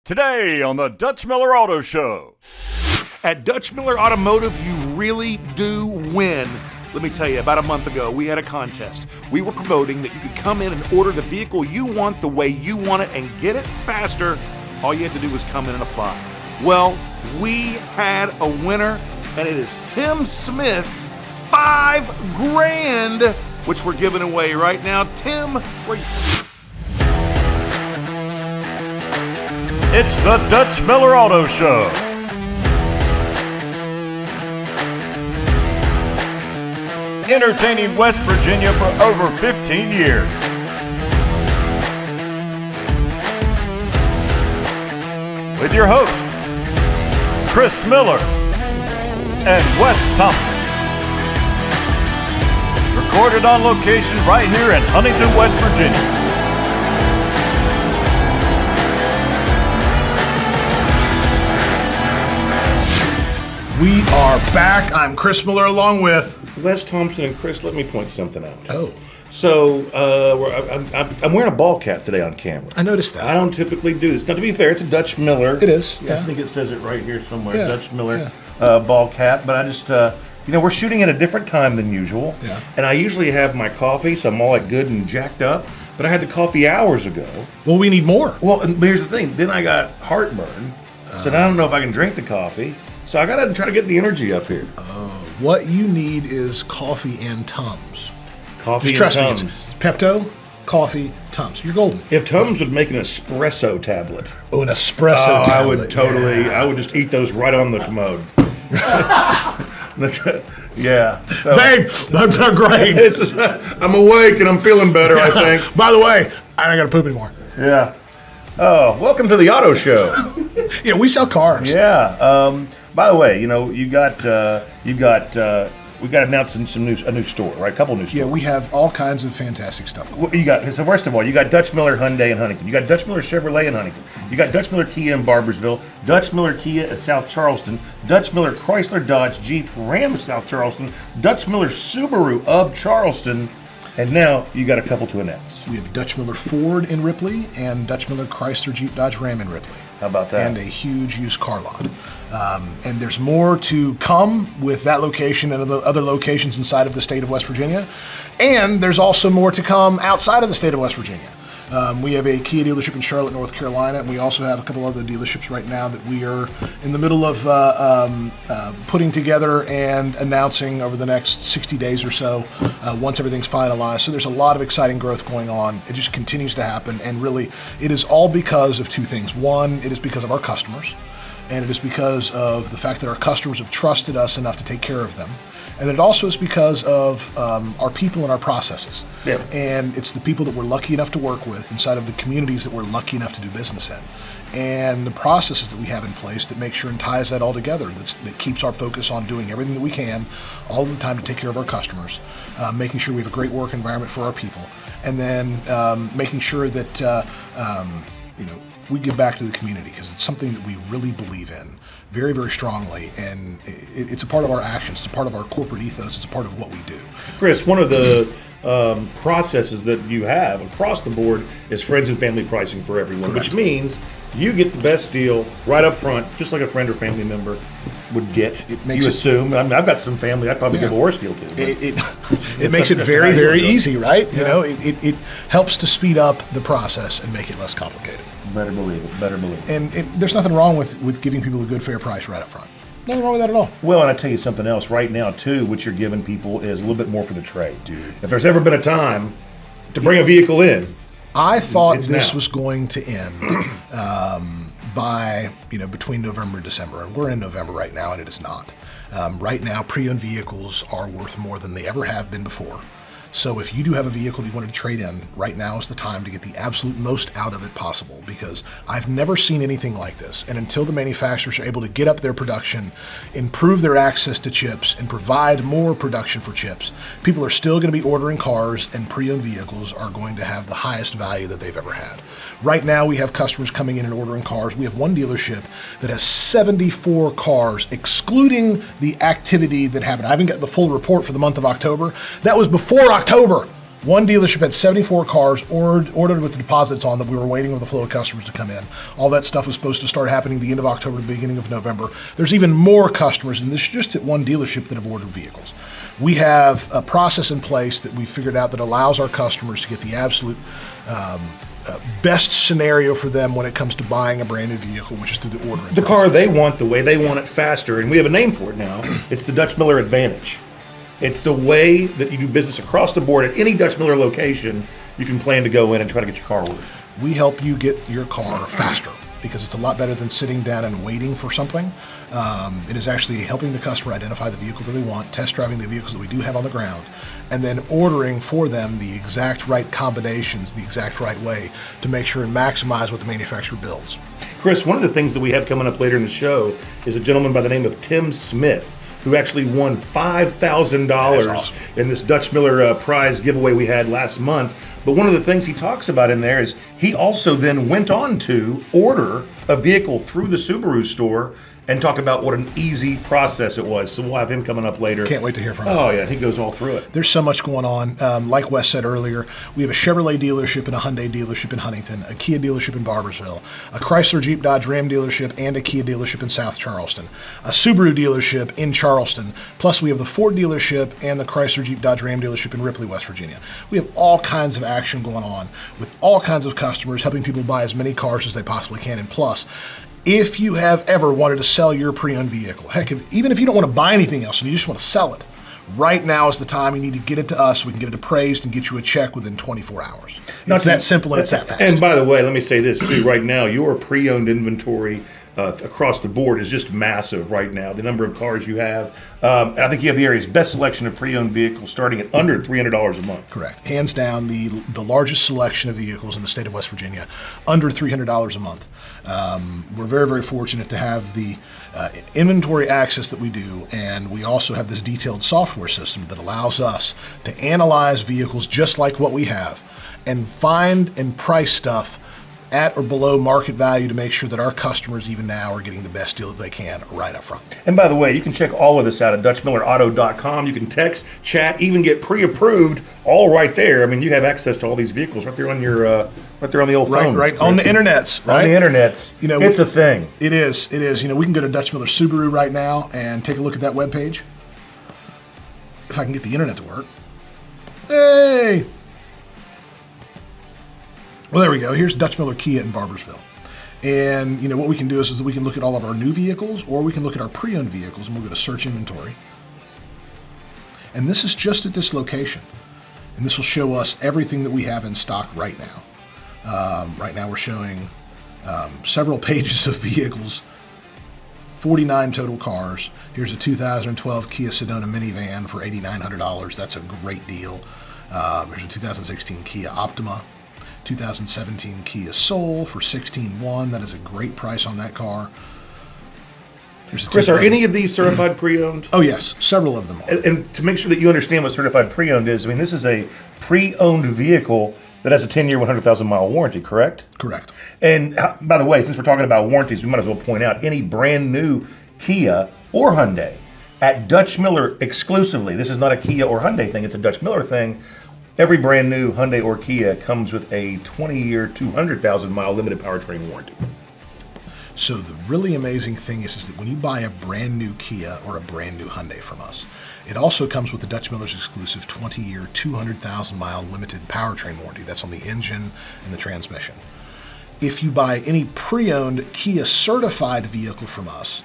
Today on the Dutch Miller Auto Show. At Dutch Miller Automotive, you really do win. Let me tell you, about a month ago, we had a contest. We were promoting that you could come in and order the vehicle you want the way you want it and get it faster. All you had to do was come in and apply. Well, we had a winner, and it is Tim Smith, $5,000, which we're giving away right now. Tim, It's the Dutch Miller Auto Show. Entertaining West Virginia for over 15 years. With your host, Chris Miller and Wes Thompson. Recorded on location right here in Huntington, West Virginia. We are back. I'm Chris Miller along with Wes Thompson. And Chris, let me point something out. Oh. So, I'm wearing a ball cap today on camera. I noticed that. I don't typically do this. Now, to be fair, it's a Dutch Miller. It is, I yeah. think it says it right here somewhere, Yeah, Dutch Miller ball cap. But I just, we're shooting at a different time than usual. Yeah. And I usually have my coffee, so I'm all like good and jacked up. But I had the coffee hours ago. Well, we need more. Well, and here's the thing. Then I got heartburn. So now I don't know if I can drink the coffee. So I got to try to get the energy up here. What you need is coffee and Tums. Coffee Just trust and me, Tums. it's Pepto, coffee, Tums. You're golden. If Tums would make an espresso tablet. Oh, an espresso tablet. I would totally, I would just eat those right on the commode. Yeah. So, Babe, those are great. I'm awake and I'm feeling better, I think. By the way, I don't got to poop anymore. Yeah. Oh, welcome to the auto show. Yeah, we sell cars. Yeah. By the way, we got to announce a new store, right? A couple new stores. Yeah, we have all kinds of fantastic stuff. So first of all, you got Dutch Miller Hyundai in Huntington. You got Dutch Miller Chevrolet in Huntington. You got Dutch Miller Kia in Barbersville. Dutch Miller Kia in South Charleston. Dutch Miller Chrysler Dodge Jeep Ram South Charleston. Dutch Miller Subaru of Charleston. And now you got a couple to announce. We have Dutch Miller Ford in Ripley and Dutch Miller Chrysler Jeep Dodge Ram in Ripley. How about that? And a huge used car lot. And there's more to come with that location and the other locations inside of the state of West Virginia. And there's also more to come outside of the state of West Virginia. We have a Kia dealership in Charlotte, North Carolina, and we also have a couple other dealerships right now that we are in the middle of putting together and announcing over the next 60 days or so once everything's finalized. So there's a lot of exciting growth going on. It just continues to happen, and really it is all because of two things. One, it is because of our customers, and it is because of the fact that our customers have trusted us enough to take care of them. And it also is because of our people and our processes. Yeah. And it's the people that we're lucky enough to work with inside of the communities that we're lucky enough to do business in. And the processes that we have in place that make sure and ties that all together, that keeps our focus on doing everything that we can all the time to take care of our customers, making sure we have a great work environment for our people, and then making sure that we give back to the community, because it's something that we really believe in very, very strongly, and it's a part of our actions, it's a part of our corporate ethos, it's a part of what we do. Chris, one of the processes that you have across the board is friends and family pricing for everyone, Correct. which means you get the best deal right up front, just like a friend or family member would get. You assume. I mean, I've got some family I'd probably give a worse deal to. It makes it very, very easy, right? Yeah. It helps to speed up the process and make it less complicated. Better believe it. Better believe it. And there's nothing wrong with giving people a good, fair price right up front. Nothing wrong with that at all. Well, and I tell you something else right now too, what you're giving people is a little bit more for the trade. Dude, if there's ever been a time to bring a vehicle in, I thought this now. was going to end by between November and December, and we're in November right now, and it is not. Right now, pre-owned vehicles are worth more than they ever have been before. So if you do have a vehicle that you wanted to trade in, right now is the time to get the absolute most out of it possible, because I've never seen anything like this. And until the manufacturers are able to get up their production, improve their access to chips, and provide more production for chips, people are still going to be ordering cars, and pre-owned vehicles are going to have the highest value that they've ever had. Right now, we have customers coming in and ordering cars. We have one dealership that has 74 cars, excluding the activity that happened. I haven't got the full report for the month of October. That was before October. One dealership had 74 cars ordered with the deposits on that we were waiting for the flow of customers to come in. All that stuff was supposed to start happening the end of October, the beginning of November. There's even more customers, and this is just at one dealership that have ordered vehicles. We have a process in place that we figured out that allows our customers to get the absolute best scenario for them when it comes to buying a brand new vehicle, which is through the ordering The process. car they want, the way they want it faster, and we have a name for it now. It's the Dutch Miller Advantage. It's the way that you do business across the board at any Dutch Miller location. You can plan to go in and try to get your car ordered. We help you get your car faster because it's a lot better than sitting down and waiting for something. It is actually helping the customer identify the vehicle that they want, test driving the vehicles that we do have on the ground, and then ordering for them the exact right combinations, the exact right way to make sure and maximize what the manufacturer builds. Chris, one of the things that we have coming up later in the show is a gentleman by the name of Tim Smith, who actually won $5,000 awesome. in this Dutch Miller prize giveaway we had last month. But one of the things he talks about in there is he also then went on to order a vehicle through the Subaru store and talk about what an easy process it was. So we'll have him coming up later. Can't wait to hear from him. Oh, yeah, he goes all through it. There's so much going on. Like Wes said earlier, we have a Chevrolet dealership and a Hyundai dealership in Huntington, a Kia dealership in Barboursville, a Chrysler Jeep Dodge Ram dealership and a Kia dealership in South Charleston, a Subaru dealership in Charleston, plus we have the Ford dealership and the Chrysler Jeep Dodge Ram dealership in Ripley, West Virginia. We have all kinds of action going on with all kinds of customers, helping people buy as many cars as they possibly can. And plus, if you have ever wanted to sell your pre-owned vehicle, heck, even if you don't want to buy anything else and you just want to sell it, right now is the time you need to get it to us so we can get it appraised and get you a check within 24 hours. It's that simple and it's that fast. And by the way, let me say this too. Right now, your pre-owned inventory across the board is just massive right now. The number of cars you have. I think you have the area's best selection of pre-owned vehicles starting at under $300 a month. Correct. Hands down, the largest selection of vehicles in the state of West Virginia, under $300 a month. We're very, very fortunate to have the inventory access that we do, and we also have this detailed software system that allows us to analyze vehicles just like what we have and find and price stuff at or below market value to make sure that our customers even now are getting the best deal that they can right up front. And by the way, you can check all of this out at DutchMillerAuto.com. You can text, chat, even get pre-approved all right there. I mean, you have access to all these vehicles right there on your right there on the old phone. Right on the internets. Right? On the internets. You know, it's a thing. It is. You know, we can go to Dutch Miller Subaru right now and take a look at that webpage. If I can get the internet to work. Hey! Well, there we go. Here's Dutch Miller Kia in Barboursville. And, you know, what we can do is that we can look at all of our new vehicles, or we can look at our pre-owned vehicles, and we'll go to search inventory. And this is just at this location. And this will show us everything that we have in stock right now. Right now we're showing several pages of vehicles, 49 total cars. Here's a 2012 Kia Sedona minivan for $8,900. That's a great deal. There's a 2016 Kia Optima. 2017 Kia Soul for $16,100. That is a great price on that car. Chris, are any of these certified pre-owned? Oh, yes. Several of them are. And to make sure that you understand what certified pre-owned is, I mean, this is a pre-owned vehicle that has a 10-year, 100,000-mile warranty, correct? Correct. And by the way, since we're talking about warranties, we might as well point out any brand new Kia or Hyundai at Dutch Miller exclusively. This is not a Kia or Hyundai thing. It's a Dutch Miller thing. Every brand new Hyundai or Kia comes with a 20-year, 200,000-mile limited powertrain warranty. So the really amazing thing is that when you buy a brand new Kia or a brand new Hyundai from us, it also comes with the Dutch Miller's exclusive 20-year, 200,000-mile limited powertrain warranty. That's on the engine and the transmission. If you buy any pre-owned Kia certified vehicle from us,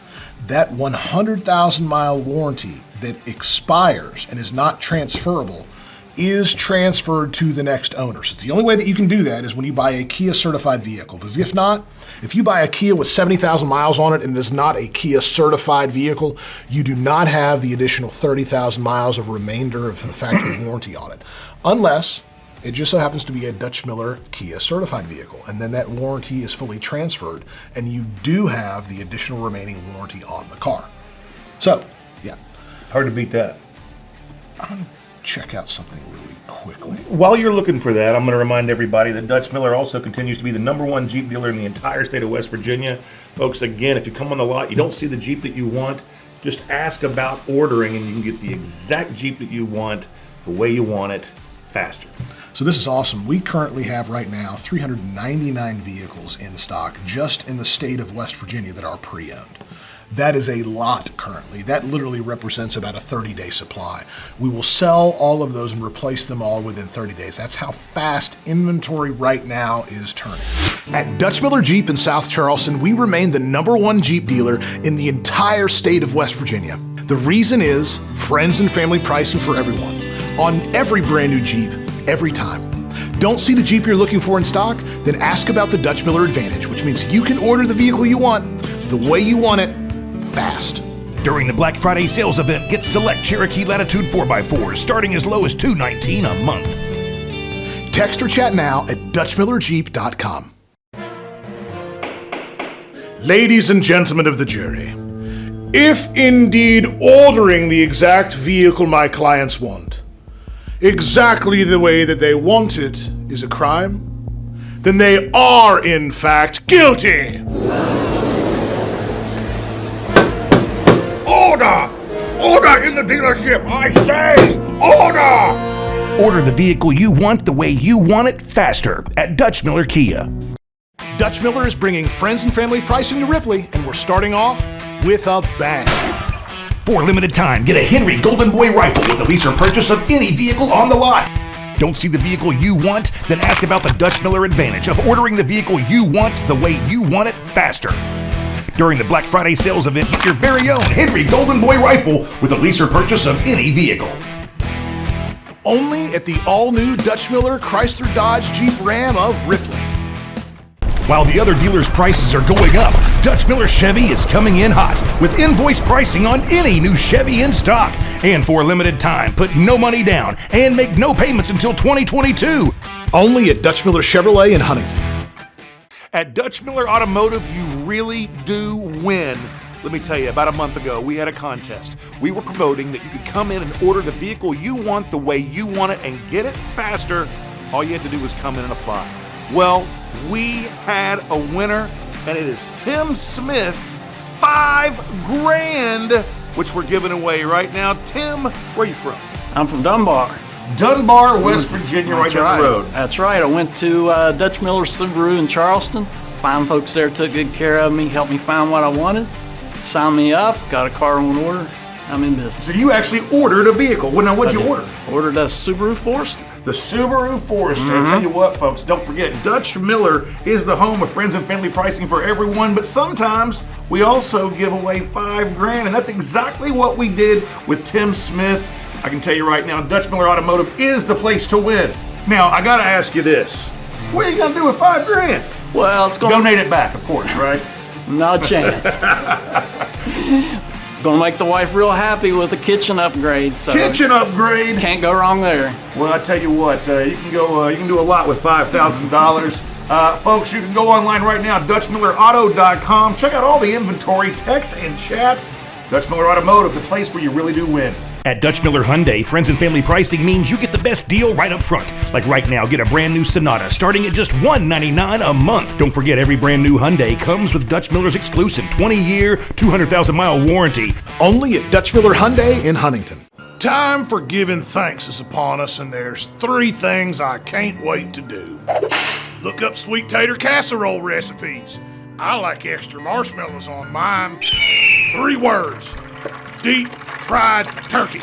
that 100,000-mile warranty that expires and is not transferable is transferred to the next owner. So the only way that you can do that is when you buy a Kia certified vehicle. Because if not, if you buy a Kia with 70,000 miles on it and it is not a Kia certified vehicle, you do not have the additional 30,000 miles of remainder of the factory warranty on it. Unless it just so happens to be a Dutch Miller Kia certified vehicle. And then that warranty is fully transferred and you do have the additional remaining warranty on the car. So, yeah. Hard to beat that. Check out something really quickly. While you're looking for that, I'm going to remind everybody that Dutch Miller also continues to be the #1 Jeep dealer in the entire state of West Virginia. Folks, again, if you come on the lot, you don't see the Jeep that you want, just ask about ordering and you can get the exact Jeep that you want, the way you want it, faster. So this is awesome. We currently have right now 399 vehicles in stock just in the state of West Virginia that are pre-owned. That is a lot currently. That literally represents about a 30-day supply. We will sell all of those and replace them all within 30 days. That's how fast inventory right now is turning. At Dutch Miller Jeep in South Charleston, we remain the #1 Jeep dealer in the entire state of West Virginia. The reason is friends and family pricing for everyone on every brand new Jeep, every time. Don't see the Jeep you're looking for in stock? Then ask about the Dutch Miller Advantage, which means you can order the vehicle you want, the way you want it, fast. During the Black Friday sales event, get select Cherokee Latitude 4x4s starting as low as $219 a month. Text or chat now at DutchMillerJeep.com. Ladies and gentlemen of the jury, if indeed ordering the exact vehicle my clients want, exactly the way that they want it, is a crime, then they are in fact guilty. Order! Order in the dealership, I say! Order! Order the vehicle you want the way you want it faster at Dutch Miller Kia. Dutch Miller is bringing friends and family pricing to Ripley, and we're starting off with a bang. For a limited time, get a Henry Golden Boy rifle with a lease or purchase of any vehicle on the lot. Don't see the vehicle you want? Then ask about the Dutch Miller Advantage of ordering the vehicle you want the way you want it faster. During the Black Friday sales event, get your very own Henry Golden Boy rifle with a lease or purchase of any vehicle. Only at the all-new Dutch Miller Chrysler Dodge Jeep Ram of Ripley. While the other dealers' prices are going up, Dutch Miller Chevy is coming in hot with invoice pricing on any new Chevy in stock. And for a limited time, put no money down and make no payments until 2022. Only at Dutch Miller Chevrolet in Huntington. At Dutch Miller Automotive, you really do win. Let me tell you, about a month ago, we had a contest. We were promoting that you could come in and order the vehicle you want the way you want it and get it faster. All you had to do was come in and apply. Well, we had a winner, and it is Tim Smith, $5,000, which we're giving away right now. Tim, where are you from? I'm from Dunbar. Dunbar, West Virginia, right down the road. That's right. I went to Dutch Miller Subaru in Charleston. Fine folks there took good care of me, helped me find what I wanted, signed me up, got a car on order. I'm in business. So you actually ordered a vehicle. Well, now, what'd you order? Ordered a Subaru Forester. The Subaru Forester. I tell you what, folks, don't forget, Dutch Miller is the home of friends and family pricing for everyone, but sometimes we also give away $5,000, and that's exactly what we did with Tim Smith. I can tell you right now, Dutch Miller Automotive is the place to win. Now, I gotta ask you this. What are you gonna do with $5,000? Well, it's going to Donate it back, of course, right? not a chance. Gonna make the wife real happy with a kitchen upgrade. So Kitchen upgrade. can't go wrong there. Well, I tell you what, you can go. You can do a lot with $5,000, folks. You can go online right now, DutchMillerAuto.com. Check out all the inventory, text and chat. Dutch Miller Automotive, the place where you really do win. At Dutch Miller Hyundai, friends and family pricing means you get the best deal right up front. Like right now, get a brand new Sonata starting at just $199 a month. Don't forget, every brand new Hyundai comes with Dutch Miller's exclusive 20-year, 200,000-mile warranty. Only at Dutch Miller Hyundai in Huntington. Time for giving thanks is upon us, and there's 3 things I can't wait to do. Look up sweet tater casserole recipes. I like extra marshmallows on mine. 3 words: deep fried turkey.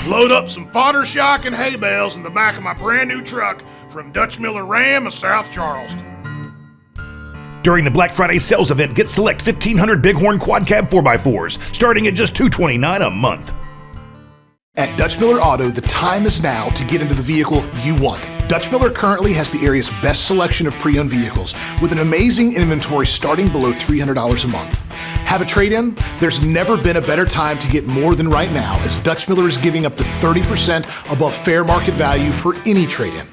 Load up some fodder shock and hay bales in the back of my brand new truck from Dutch Miller Ram of South Charleston. During the Black Friday sales event, get select 1,500 Bighorn Quad Cab 4x4s starting at just $229 a month. At Dutch Miller Auto, the time is now to get into the vehicle you want. Dutch Miller currently has the area's best selection of pre-owned vehicles with an amazing inventory starting below $300 a month. Have a trade-in? There's never been a better time to get more than right now, as Dutch Miller is giving up to 30% above fair market value for any trade-in.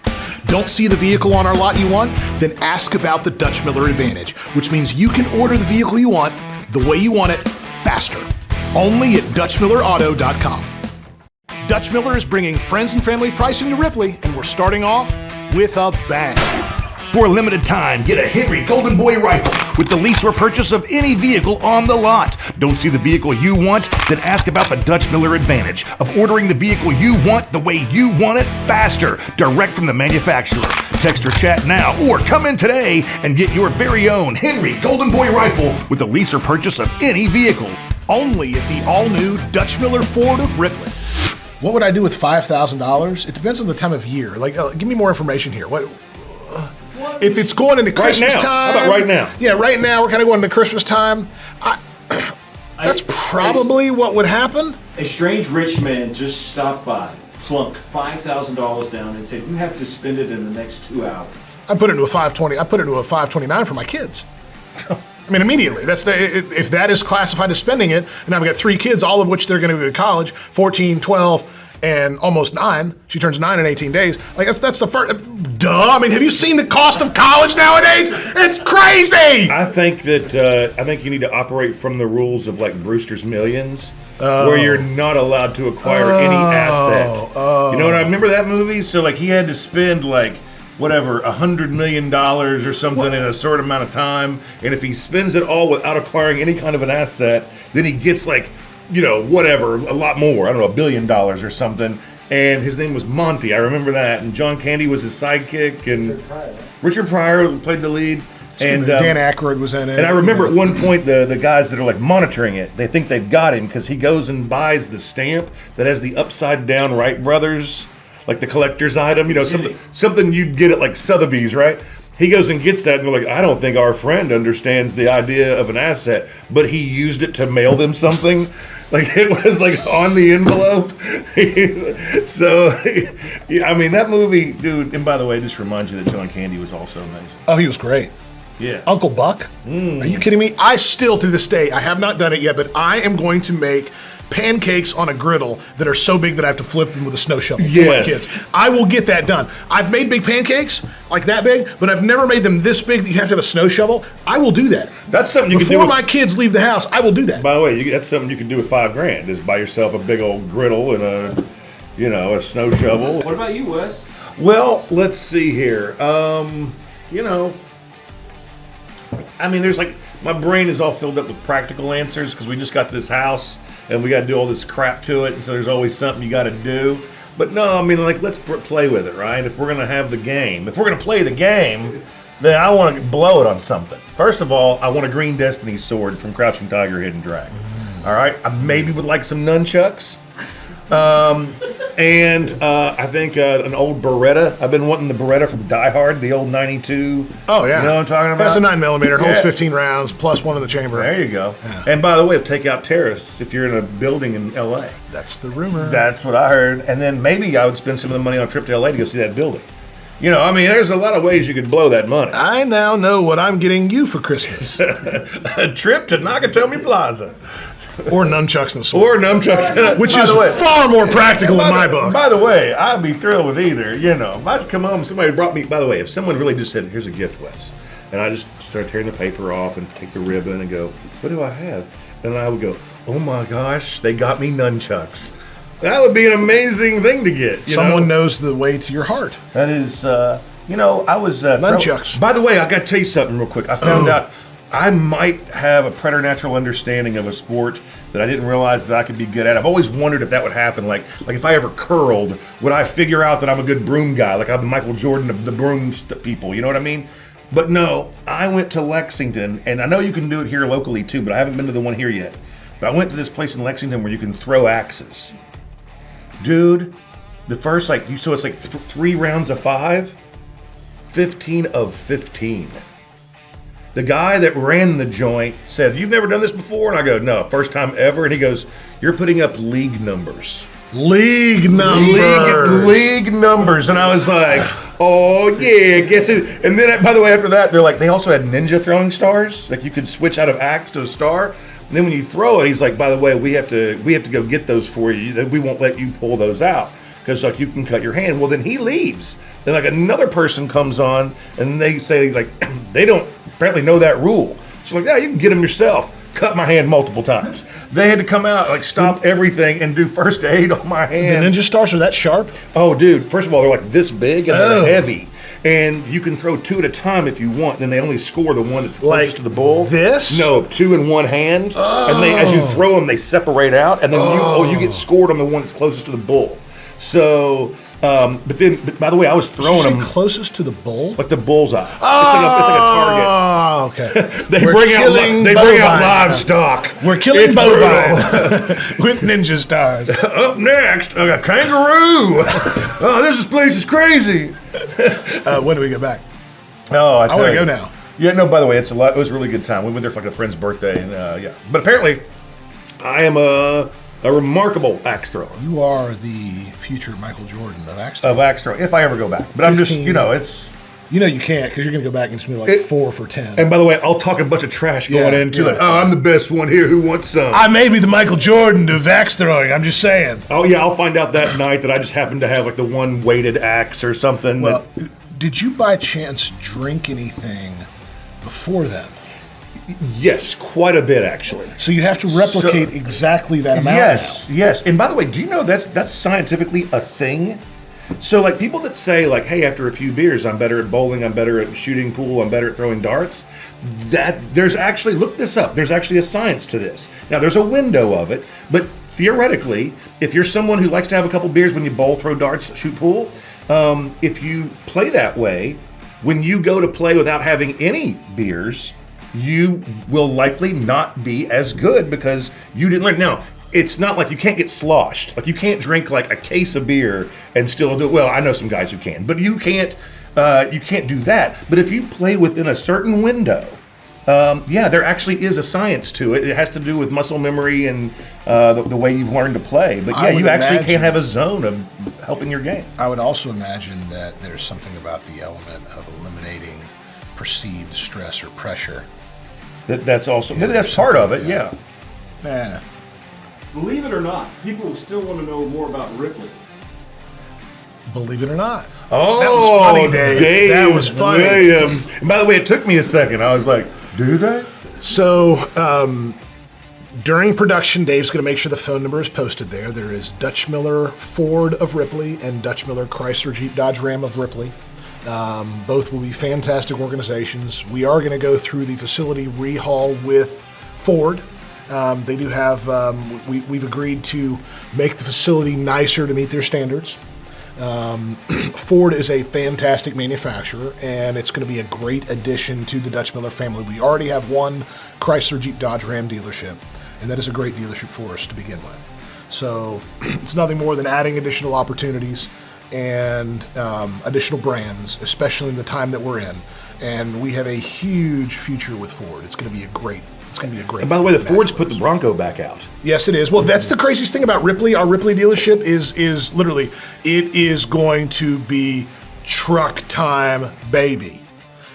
Don't see the vehicle on our lot you want? Then ask about the Dutch Miller Advantage, which means you can order the vehicle you want the way you want it, faster. Only at DutchMillerAuto.com. Dutch Miller is bringing friends and family pricing to Ripley, and we're starting off with a bang. For a limited time, get a Henry Golden Boy rifle with the lease or purchase of any vehicle on the lot. Don't see the vehicle you want? Then ask about the Dutch Miller advantage of ordering the vehicle you want the way you want it faster, direct from the manufacturer. Text or chat now or come in today and get your very own Henry Golden Boy rifle with the lease or purchase of any vehicle. Only at the all-new Dutch Miller Ford of Ripley. What would I do with $5,000? It depends on the time of year. Like, give me more information here. What? If it's going into Christmas now. time. How about right now? Yeah, right now we're kind of going into Christmas time. That's probably what would happen. A strange rich man just stopped by, plunked $5,000 down, and said, "You have to spend it in the next 2 hours." I put it into a 520. I put it into a 529 for my kids. I mean, immediately. If that is classified as spending it, and I've got 3 kids, all of which they're going to go to college, 14, 12, and almost 9. She turns 9 in 18 days. Like that's the first. Duh. I mean, have you seen the cost of college nowadays? It's crazy. I think that you need to operate from the rules of like Brewster's Millions, where you're not allowed to acquire any asset. You know what? I remember that movie. So like he had to spend like whatever $100 million or something in a certain amount of time, and if he spends it all without acquiring any kind of an asset, then he gets like, you know, whatever, a lot more. I don't know, $1 billion or something. And his name was Monty. I remember that. And John Candy was his sidekick. And Richard Pryor played the lead. And Dan Aykroyd was in it. And I remember at one point the guys that are like monitoring it, they think they've got him because he goes and buys the stamp that has the upside down Wright brothers, like the collector's item. You know, something you'd get at like Sotheby's, right? He goes and gets that, and they're like, I don't think our friend understands the idea of an asset, but he used it to mail them something. Like, it was, like, on the envelope. So, yeah, I mean, that movie, dude, and by the way, just reminds you that John Candy was also amazing. Oh, he was great. Yeah. Uncle Buck? Are you kidding me? I still, to this day, I have not done it yet, but I am going to make pancakes on a griddle that are so big that I have to flip them with a snow shovel for my kids. I will get that done. I've made big pancakes, like that big, but I've never made them this big that you have to have a snow shovel. I will do that. That's something you can do. Before my kids leave the house, I will do that. By the way, that's something you can do with $5,000, is buy yourself a big old griddle and a snow shovel. What about you, Wes? Well, let's see here. I mean, there's like, my brain is all filled up with practical answers because we just got this house and we got to do all this crap to it, and so there's always something you got to do. But no, I mean, like, let's play with it, right? If we're going to have the game, if we're going to play the game, then I want to blow it on something. First of all, I want a Green Destiny sword from Crouching Tiger, Hidden Dragon. All right? I maybe would like some nunchucks. I think an old Beretta. I've been wanting the Beretta from Die Hard, the old 92. Oh, yeah. You know what I'm talking about? That's a 9mm, holds Yeah. 15 rounds, plus one in the chamber. There you go. Yeah. And by the way, take out terrorists if you're in a building in L.A. That's the rumor. That's what I heard. And then maybe I would spend some of the money on a trip to L.A. to go see that building. You know, I mean, there's a lot of ways you could blow that money. I now know what I'm getting you for Christmas. A trip to Nakatomi Plaza. Or nunchucks and a sword. Or nunchucks. Which By is the way- far more practical in my book. By the way, I'd be thrilled with either. You know, if I just come home and somebody brought me, by the way, if someone really just said, here's a gift, Wes, and I just start tearing the paper off and take the ribbon and go, what do I have? And I would go, oh my gosh, they got me nunchucks. That would be an amazing thing to get. Someone knows the way to your heart. That is, I was... Nunchucks. By the way, I got to tell you something real quick. I found out I might have a preternatural understanding of a sport that I didn't realize that I could be good at. I've always wondered if that would happen. Like if I ever curled, would I figure out that I'm a good broom guy? Like I'm the Michael Jordan of the broom people, you know what I mean? But no, I went to Lexington, and I know you can do it here locally too, but I haven't been to the one here yet. But I went to this place in Lexington where you can throw axes. Dude, the first, so it's like 3 rounds of 5, 15 of 15. The guy that ran the joint said, you've never done this before? And I go, no, first time ever. And he goes, you're putting up league numbers. League numbers. League numbers. And I was like, oh, yeah, guess it. And then, by the way, after that, they also had ninja throwing stars. Like you could switch out of axe to a star. And then when you throw it, he's like, by the way, we have to go get those for you. We won't let you pull those out. Because you can cut your hand. Well, then he leaves. Then another person comes on and they say they don't apparently know that rule. So yeah, you can get them yourself. Cut my hand multiple times. They had to come out, stop everything and do first aid on my hand. The ninja stars are that sharp? Oh, dude. First of all, they're this big and they're heavy. And you can throw 2 at a time if you want. Then they only score the one that's closest Like to the bull. this? No, 2 in one hand. And they, as you throw them, they separate out, and then you get scored on the one that's closest to the bull. So, but by the way, I was throwing Did you them say closest to the bull? like the bullseye. It's like a target. Oh, okay. They bring out livestock. We're killing It's bovine with ninja stars. Up next, I got kangaroo. Oh, this place is crazy. When do we get back? Oh, I want to go now. Yeah, no, by the way, it was a really good time. We went there for like a friend's birthday, and yeah. But apparently, I am a remarkable axe thrower. You are the future Michael Jordan of axe throwing. Of axe throwing, if I ever go back. But I'm just, 15. it's... You know you can't, because you're going to go back and it's going to be like 4 for 10. And by the way, I'll talk a bunch of trash going Yeah, into yeah. it. Oh, I'm the best one here. Who wants some? I may be the Michael Jordan of axe throwing. I'm just saying. Oh, yeah, I'll find out that night that I just happened to have like the one weighted axe or something. Well, did you by chance drink anything before then? Yes, quite a bit, actually. So you have to replicate exactly that amount Yes. And by the way, do you know that's scientifically a thing? So, like, people that say, like, hey, after a few beers, I'm better at bowling, I'm better at shooting pool, I'm better at throwing darts, there's actually, look this up, there's actually a science to this. Now, there's a window of it, but theoretically, if you're someone who likes to have a couple beers when you bowl, throw darts, shoot pool, if you play that way, when you go to play without having any beers, you will likely not be as good because you didn't learn. Now, it's not like you can't get sloshed. Like, you can't drink like a case of beer and still do it. Well, I know some guys who can, but you can't do that. But if you play within a certain window, yeah, there actually is a science to it. It has to do with muscle memory and the way you've learned to play. But I yeah, would you actually imagine- can have a zone of helping your game. I would also imagine that there's something about the element of eliminating perceived stress or pressure. That's also that's part of it. Yeah. Nah. Believe it or not, people still want to know more about Ripley. Believe it or not. Oh, That was funny, Dave. That was funny. Williams. And by the way, it took me a second. I was like, do they? So, during production, Dave's going to make sure the phone number is posted there. There is Dutch Miller Ford of Ripley and Dutch Miller Chrysler Jeep Dodge Ram of Ripley. Both will be fantastic organizations. We are going to go through the facility rehaul with Ford. They do have, we've agreed to make the facility nicer to meet their standards. Ford is a fantastic manufacturer, and it's going to be a great addition to the Dutch Miller family. We already have one Chrysler Jeep Dodge Ram dealership, and that is a great dealership for us to begin with. So it's nothing more than adding additional opportunities and additional brands, especially in the time that we're in. And we have a huge future with Ford. It's going to be a great. And by the way, the match Fords with put us. the Bronco back out. Yes, it is. Well, that's the craziest thing about Ripley. Our Ripley dealership is literally, it is going to be truck time, baby.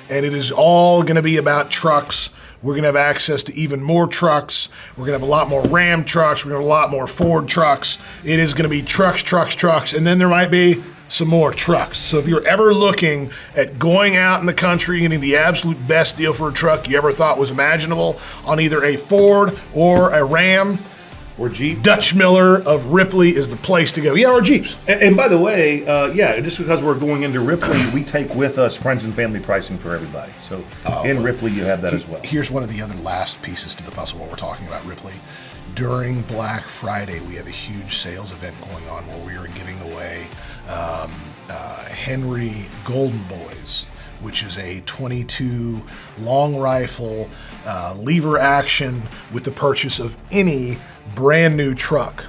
And it is all going to be about trucks. We're going to have access to even more trucks. We're going to have a lot more Ram trucks. We're going to have a lot more Ford trucks. It is going to be trucks. And then there might be some more trucks. So if you're ever looking at going out in the country and getting the absolute best deal for a truck you ever thought was imaginable on either a Ford or a Ram, Or Jeep. Dutch Miller of Ripley is the place to go. Yeah, or Jeeps. And by the way, yeah, just because we're going into Ripley, we take with us friends and family pricing for everybody. So in Ripley, you have that as well. Here's one of the other last pieces to the puzzle while we're talking about Ripley. During Black Friday, we have a huge sales event going on where we are giving away Henry Golden Boys, which is a 22 long rifle, lever action with the purchase of any brand new truck.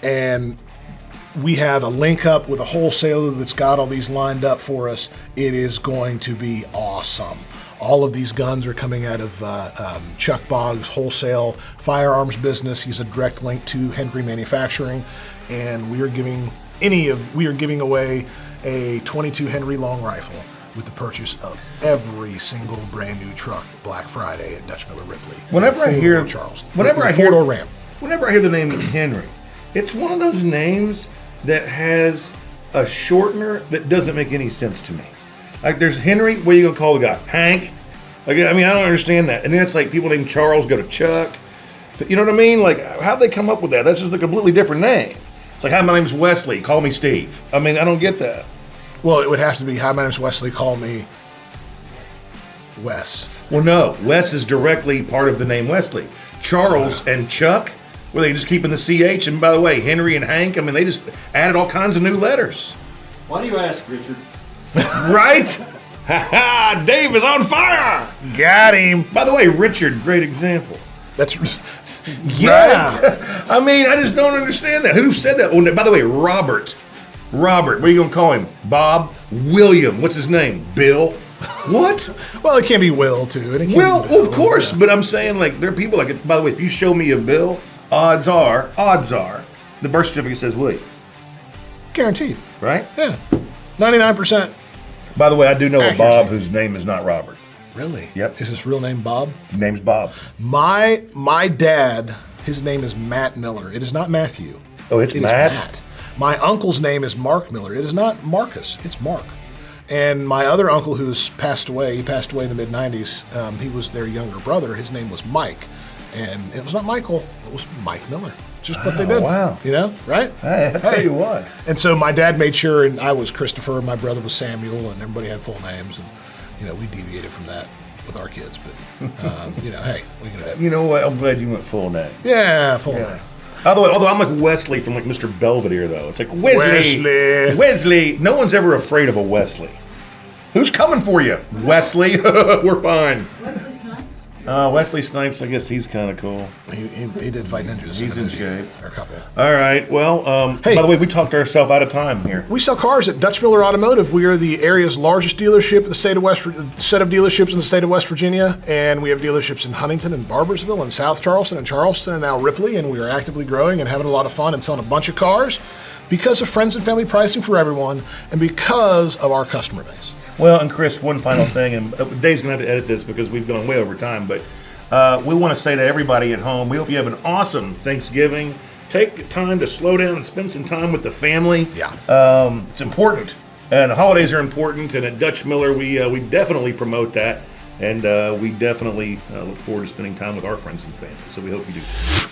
And we have a link up with a wholesaler that's got all these lined up for us. It is going to be awesome. All of these guns are coming out of Chuck Boggs' wholesale firearms business. He's a direct link to Henry Manufacturing, and we are giving away a 22 Henry long rifle with the purchase of every single brand new truck Black Friday at Dutch Miller Ripley. Whenever I hear Charles, whenever I Ford hear or Ram. Whenever I hear the name Henry, it's one of those names that has a shortener that doesn't make any sense to me. Like, there's Henry, what are you gonna call the guy? Hank? Like, I mean, I don't understand that. And then it's like people named Charles go to Chuck. You know what I mean? Like, how'd they come up with that? That's just a completely different name. It's like, hi, my name's Wesley. Call me Steve. I mean, I don't get that. Well, it would have to be, hi, my name's Wesley, call me Wes. Well, no. Wes is directly part of the name Wesley. Charles and Chuck, were they just keeping the CH? And by the way, Henry and Hank, I mean, they just added all kinds of new letters. Why do you ask, Richard? Right? Ha ha! Dave is on fire! Got him. By the way, Richard, great example. That's Yeah. Right? I mean, I just don't understand that. Who said that? Oh, by the way, Robert. Robert, what are you going to call him? Bob? William. What's his name? Bill? What? Well, it can be Will too. And it can Well, be Bill, of course, but I'm saying, like, there are people like, by the way, if you show me a bill, odds are, the birth certificate says William, Guaranteed. right? Yeah. 99%. By the way, I do know a Accuracy. Bob whose name is not Robert. Really? Yep. Is his real name Bob? Name's Bob. My dad, his name is Matt Miller. It is not Matthew. Oh, it's It is Matt? My uncle's name is Mark Miller. It is not Marcus. It's Mark. And my other uncle, who's passed away, he passed away in the mid-'90s. He was their younger brother. His name was Mike. And it was not Michael. It was Mike Miller. Just what they did. wow. You know, right? Hey, I tell you what. And so my dad made sure, and I was Christopher, my brother was Samuel, and everybody had full names. And, you know, we deviated from that with our kids. But, you know, hey, we can do. You know what? I'm glad you went full name. Yeah, full name. Although I'm like Wesley from like Mr. Belvedere, though. It's like Wesley. Wesley. Wesley. No one's ever afraid of a Wesley. Who's coming for you? Wesley. We're fine. Wesley Snipes? Wesley Snipes, I guess he's kind of cool. He did fight ninjas. He's in shape. Or a couple. All right. Well, Hey. by the way, we talked ourselves out of time here. We sell cars at Dutch Miller Automotive. We are the area's largest dealership in the state of set of dealerships in the state of West Virginia, and we have dealerships in Huntington and Barboursville and South Charleston and Charleston and now Ripley, and we are actively growing and having a lot of fun and selling a bunch of cars because of friends and family pricing for everyone and because of our customer base. Well, and Chris, one final thing, and Dave's going to have to edit this because we've gone way over time, but we want to say to everybody at home, we hope you have an awesome Thanksgiving. Take time to slow down and spend some time with the family. Yeah. It's important, and the holidays are important, and at Dutch Miller, we definitely promote that, and we definitely look forward to spending time with our friends and family, so we hope you do.